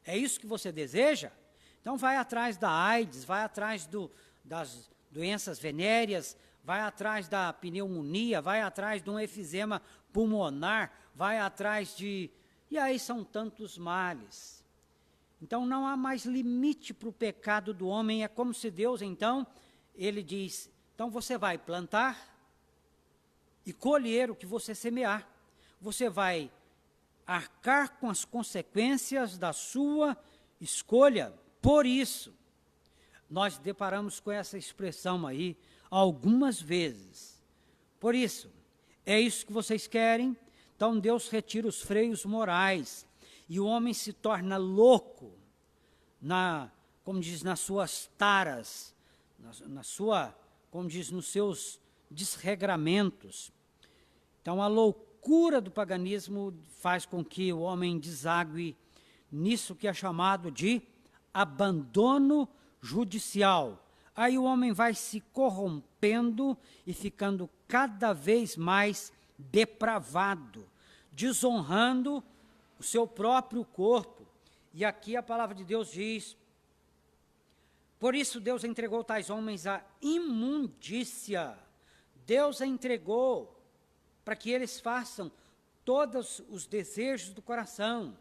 Speaker 1: É isso que você deseja? Então vai atrás da AIDS, vai atrás das doenças venéreas, vai atrás da pneumonia, vai atrás de um efizema pulmonar, vai atrás de... E aí são tantos males. Então não há mais limite para o pecado do homem. É como se Deus, então, ele diz, então você vai plantar e colher o que você semear. Você vai arcar com as consequências da sua escolha. Por isso, nós deparamos com essa expressão aí algumas vezes. Por isso, é isso que vocês querem? Então Deus retira os freios morais e o homem se torna louco, como diz, nas suas taras, como diz, nos seus desregramentos. Então a loucura do paganismo faz com que o homem desague nisso que é chamado de abandono judicial. Aí o homem vai se corrompendo e ficando cada vez mais depravado, desonrando o seu próprio corpo. E aqui a palavra de Deus diz, por isso Deus entregou tais homens à imundícia. Deus a entregou para que eles façam todos os desejos do coração,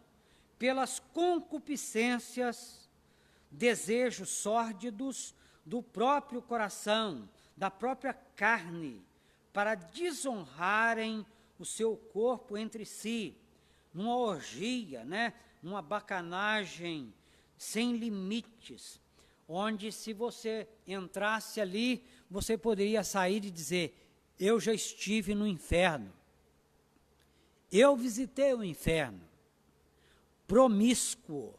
Speaker 1: pelas concupiscências, desejos sórdidos do próprio coração, da própria carne, para desonrarem o seu corpo entre si, numa orgia, numa bacanagem sem limites, onde se você entrasse ali, você poderia sair e dizer, eu já estive no inferno, eu visitei o inferno, promíscuo,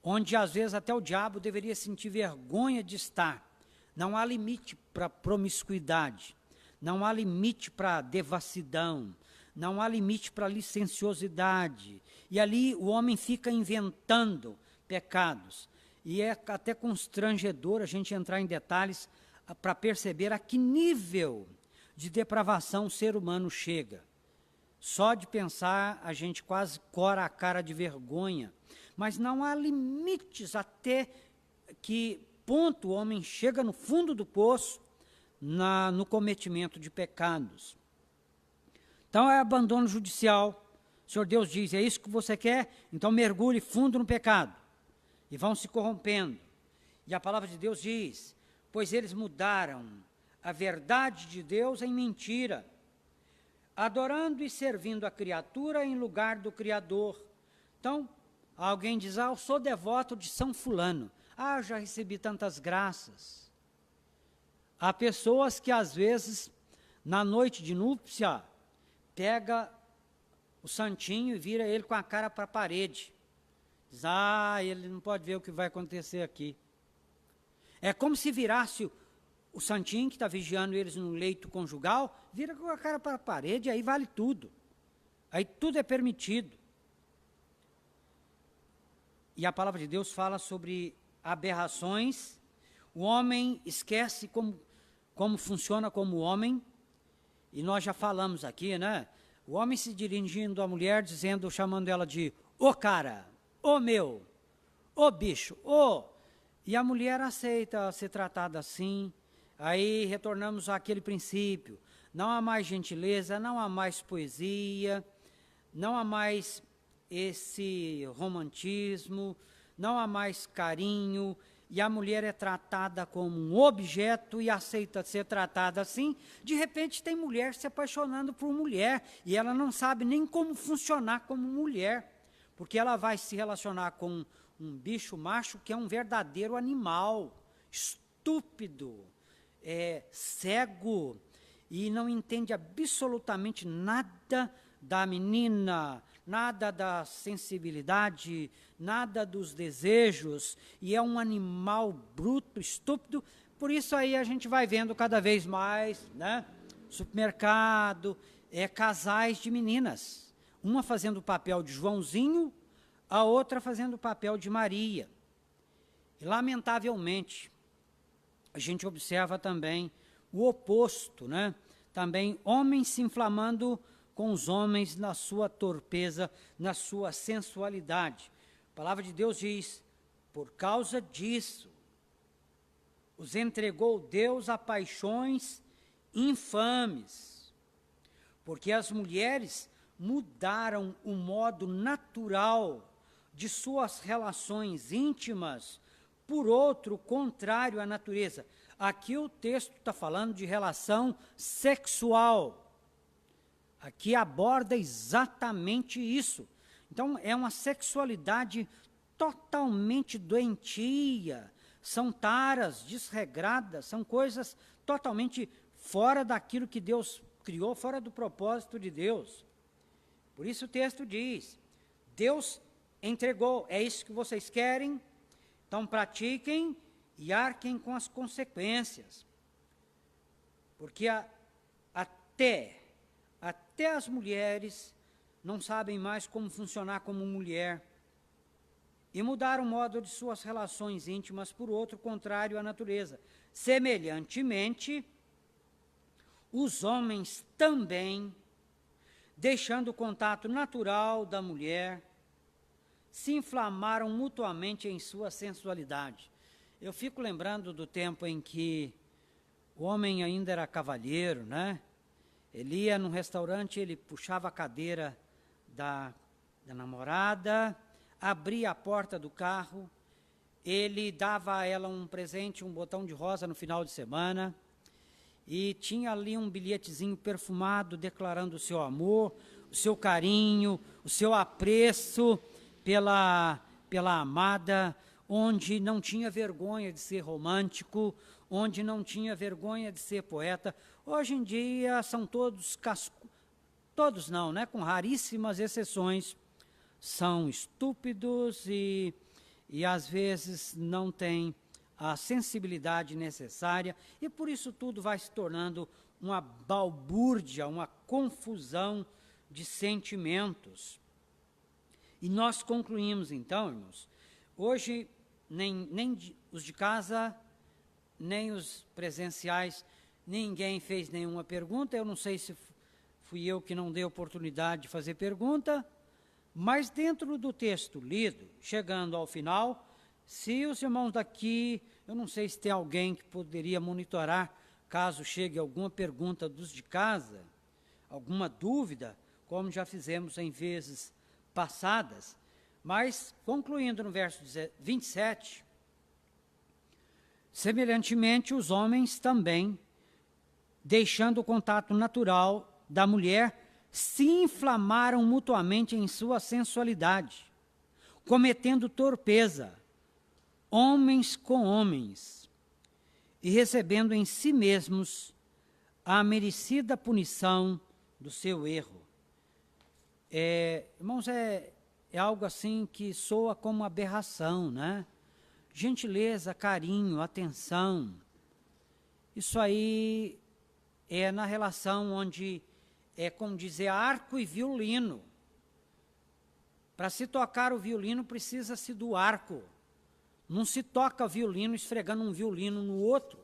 Speaker 1: onde às vezes até o diabo deveria sentir vergonha de estar. Não há limite para promiscuidade, não há limite para devassidão, não há limite para licenciosidade. E ali o homem fica inventando pecados. E é até constrangedor a gente entrar em detalhes para perceber a que nível de depravação o ser humano chega. Só de pensar, a gente quase cora a cara de vergonha. Mas não há limites até que ponto o homem chega no fundo do poço no cometimento de pecados. Então é abandono judicial. O Senhor Deus diz, é isso que você quer? Então mergulhe fundo no pecado. E vão se corrompendo. E a palavra de Deus diz, pois eles mudaram a verdade de Deus em mentira, adorando e servindo a criatura em lugar do Criador. Então, alguém diz, eu sou devoto de São Fulano. Eu já recebi tantas graças. Há pessoas que, às vezes, na noite de núpcia, pega o santinho e vira ele com a cara para a parede. Diz, ele não pode ver o que vai acontecer aqui. É como se virasse o santinho que está vigiando eles no leito conjugal, vira com a cara para a parede, aí vale tudo. Aí tudo é permitido. E a palavra de Deus fala sobre aberrações. O homem esquece como funciona como homem. E nós já falamos aqui, né? O homem se dirigindo à mulher, chamando ela de ô cara, ô meu, ô bicho, ô. E a mulher aceita ser tratada assim. Aí retornamos àquele princípio. Não há mais gentileza, não há mais poesia, não há mais esse romantismo, não há mais carinho, e a mulher é tratada como um objeto e aceita ser tratada assim. De repente tem mulher se apaixonando por mulher, e ela não sabe nem como funcionar como mulher, porque ela vai se relacionar com um bicho macho que é um verdadeiro animal, estúpido, cego, e não entende absolutamente nada da menina, nada da sensibilidade, nada dos desejos, e é um animal bruto, estúpido. Por isso aí a gente vai vendo cada vez mais, né? Supermercado, casais de meninas, uma fazendo o papel de Joãozinho, a outra fazendo o papel de Maria. E, lamentavelmente, a gente observa também o oposto, né? Também homens se inflamando com os homens na sua torpeza, na sua sensualidade. A palavra de Deus diz, por causa disso, os entregou Deus a paixões infames, porque as mulheres mudaram o modo natural de suas relações íntimas por outro contrário à natureza. Aqui o texto está falando de relação sexual. Aqui aborda exatamente isso. Então, é uma sexualidade totalmente doentia, são taras desregradas, são coisas totalmente fora daquilo que Deus criou, fora do propósito de Deus. Por isso o texto diz, Deus entregou, é isso que vocês querem, então pratiquem e arquem com as consequências. Porque até as mulheres não sabem mais como funcionar como mulher e mudaram o modo de suas relações íntimas por outro contrário à natureza. Semelhantemente, os homens também, deixando o contato natural da mulher, se inflamaram mutuamente em sua sensualidade. Eu fico lembrando do tempo em que o homem ainda era cavalheiro, né? Ele ia num restaurante, ele puxava a cadeira da namorada, abria a porta do carro, ele dava a ela um presente, um botão de rosa no final de semana, e tinha ali um bilhetezinho perfumado declarando o seu amor, o seu carinho, o seu apreço pela amada, onde não tinha vergonha de ser romântico, onde não tinha vergonha de ser poeta. Hoje em dia são todos não, né? Com raríssimas exceções, são estúpidos e às vezes não têm a sensibilidade necessária, e por isso tudo vai se tornando uma balbúrdia, uma confusão de sentimentos. E nós concluímos então, irmãos, hoje nem os de casa, nem os presenciais, ninguém fez nenhuma pergunta. Eu não sei se fui eu que não dei oportunidade de fazer pergunta, mas dentro do texto lido, chegando ao final, se os irmãos daqui, eu não sei se tem alguém que poderia monitorar, caso chegue alguma pergunta dos de casa, alguma dúvida, como já fizemos em vezes passadas, mas concluindo no verso 27, semelhantemente os homens também, deixando o contato natural da mulher, se inflamaram mutuamente em sua sensualidade, cometendo torpeza, homens com homens, e recebendo em si mesmos a merecida punição do seu erro. Irmãos, é é algo assim que soa como aberração, né? Gentileza, carinho, atenção. Isso aí é na relação onde é como dizer arco e violino. Para se tocar o violino precisa-se do arco. Não se toca violino esfregando um violino no outro.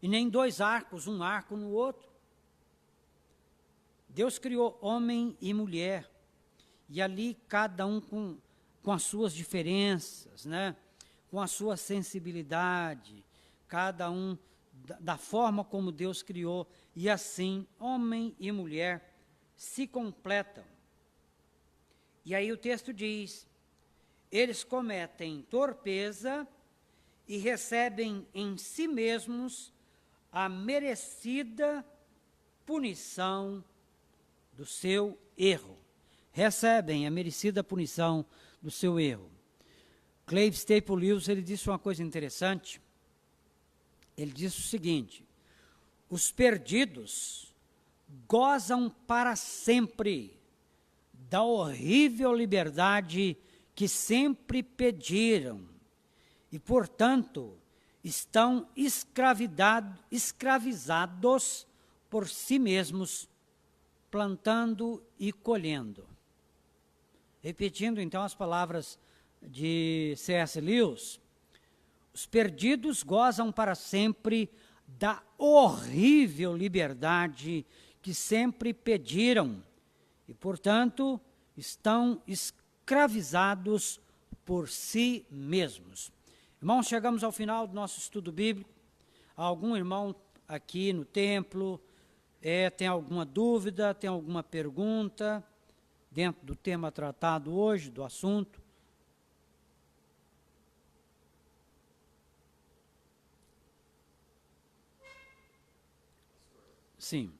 Speaker 1: E nem dois arcos, um arco no outro. Deus criou homem e mulher. E ali cada um com as suas diferenças, né? Com a sua sensibilidade. Cada um da forma como Deus criou. E assim, homem e mulher se completam. E aí o texto diz, eles cometem torpeza e recebem em si mesmos a merecida punição do seu erro. Recebem a merecida punição do seu erro. Clive Staple Lewis, ele disse uma coisa interessante. Ele disse o seguinte, os perdidos gozam para sempre da horrível liberdade que sempre pediram e, portanto, estão escravizados por si mesmos, plantando e colhendo. Repetindo, então, as palavras de C.S. Lewis, os perdidos gozam para sempre da horrível liberdade que sempre pediram e, portanto, estão escravizados por si mesmos. Irmãos, chegamos ao final do nosso estudo bíblico. Algum irmão aqui no templo tem alguma dúvida, tem alguma pergunta dentro do tema tratado hoje, do assunto? Sim.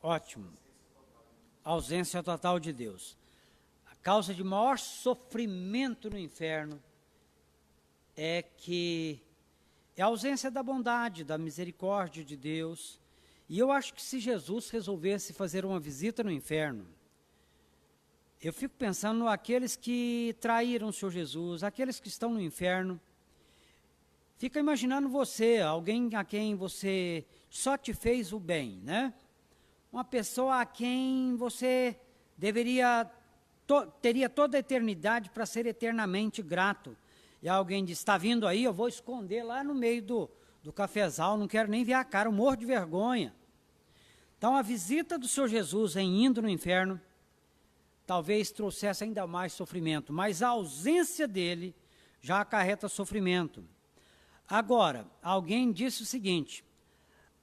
Speaker 1: Ótimo. Ausência total de Deus. A causa de maior sofrimento no inferno é a ausência da bondade, da misericórdia de Deus. E eu acho que se Jesus resolvesse fazer uma visita no inferno, eu fico pensando naqueles que traíram o Senhor Jesus, aqueles que estão no inferno. Fica imaginando você, alguém a quem você só te fez o bem, né? Uma pessoa a quem você teria toda a eternidade para ser eternamente grato. E alguém diz, está vindo aí, eu vou esconder lá no meio do cafezal, não quero nem ver a cara, eu morro de vergonha. Então a visita do Senhor Jesus indo no inferno, talvez trouxesse ainda mais sofrimento, mas a ausência dele já acarreta sofrimento. Agora, alguém disse o seguinte,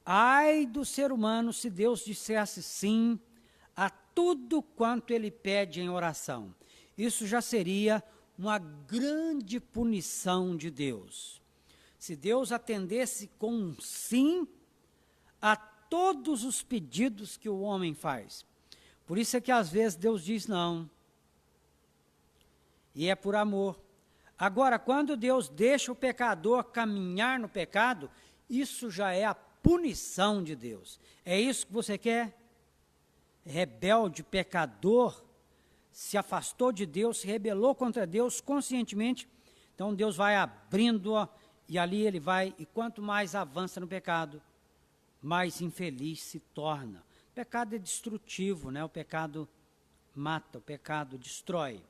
Speaker 1: ai do ser humano se Deus dissesse sim a tudo quanto ele pede em oração. Isso já seria uma grande punição de Deus. Se Deus atendesse com um sim a todos os pedidos que o homem faz. Por isso é que às vezes Deus diz não. E é por amor. Agora, quando Deus deixa o pecador caminhar no pecado, isso já é a punição de Deus. É isso que você quer? Rebelde, pecador, se afastou de Deus, se rebelou contra Deus conscientemente, então Deus vai abrindo E ali ele vai, e quanto mais avança no pecado, mais infeliz se torna. O pecado é destrutivo, né? O pecado mata, o pecado destrói.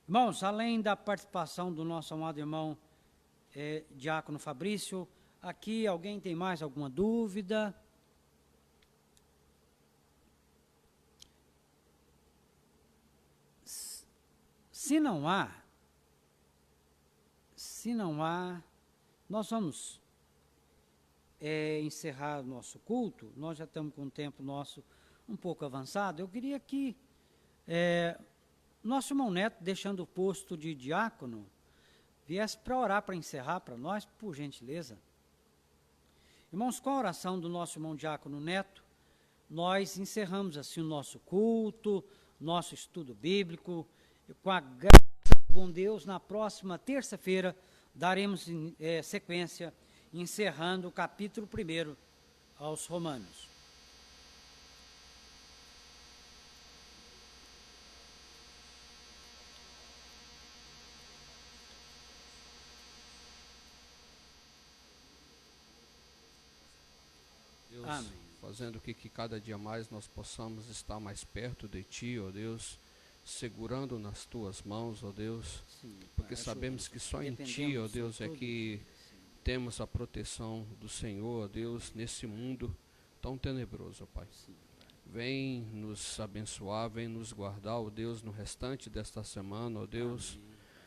Speaker 1: Irmãos, além da participação do nosso amado irmão Diácono Fabrício, aqui alguém tem mais alguma dúvida? Se não há, nós vamos encerrar o nosso culto. Nós já estamos com o tempo nosso um pouco avançado. Eu queria que nosso irmão Neto, deixando o posto de diácono, viesse para orar, para encerrar para nós, por gentileza. Irmãos, com a oração do nosso irmão Diácono Neto, nós encerramos assim o nosso culto, nosso estudo bíblico. E com a graça do bom Deus, na próxima terça-feira, daremos sequência, encerrando o capítulo 1 aos Romanos.
Speaker 4: Deus,
Speaker 1: Amém.
Speaker 4: fazendo que cada dia mais nós possamos estar mais perto de Ti, ó Deus, segurando nas Tuas mãos, ó Deus,
Speaker 1: Sim,
Speaker 4: porque sabemos que só em Ti, ó Deus, é que temos a proteção do Senhor, ó Deus, nesse mundo tão tenebroso, ó Pai. Vem nos abençoar, vem nos guardar, ó Deus, no restante desta semana, ó Deus,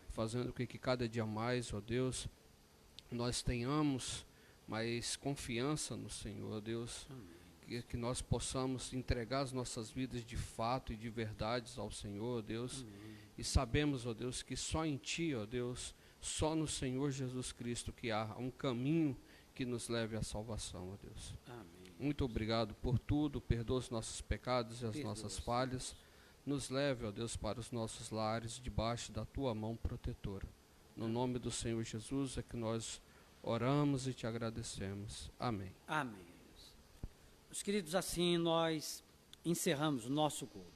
Speaker 4: fazendo que cada dia mais, ó Deus, nós tenhamos mais confiança no Senhor, ó Deus, que nós possamos entregar as nossas vidas de fato e de verdades ao Senhor, ó Deus, e sabemos, ó Deus, que só em Ti, ó Deus, só no Senhor Jesus Cristo que há um caminho que nos leve à salvação, ó Deus.
Speaker 1: Amém.
Speaker 4: Muito obrigado por tudo, perdoa os nossos pecados e as nossas falhas, nos leve, ó Deus, para os nossos lares, debaixo da Tua mão protetora. No nome do Senhor Jesus é que nós oramos e Te agradecemos. Amém.
Speaker 1: Amém. Meus queridos, assim nós encerramos o nosso culto.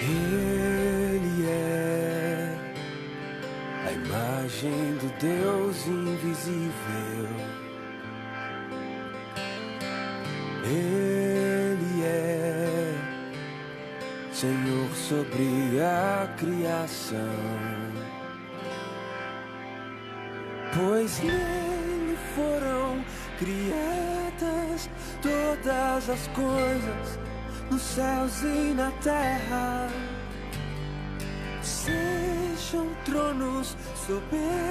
Speaker 5: Ele é a imagem do Deus invisível. Ele é Senhor sobre a criação, pois nele foram criadas todas as coisas, nos céus e na terra, sejam tronos soberanos.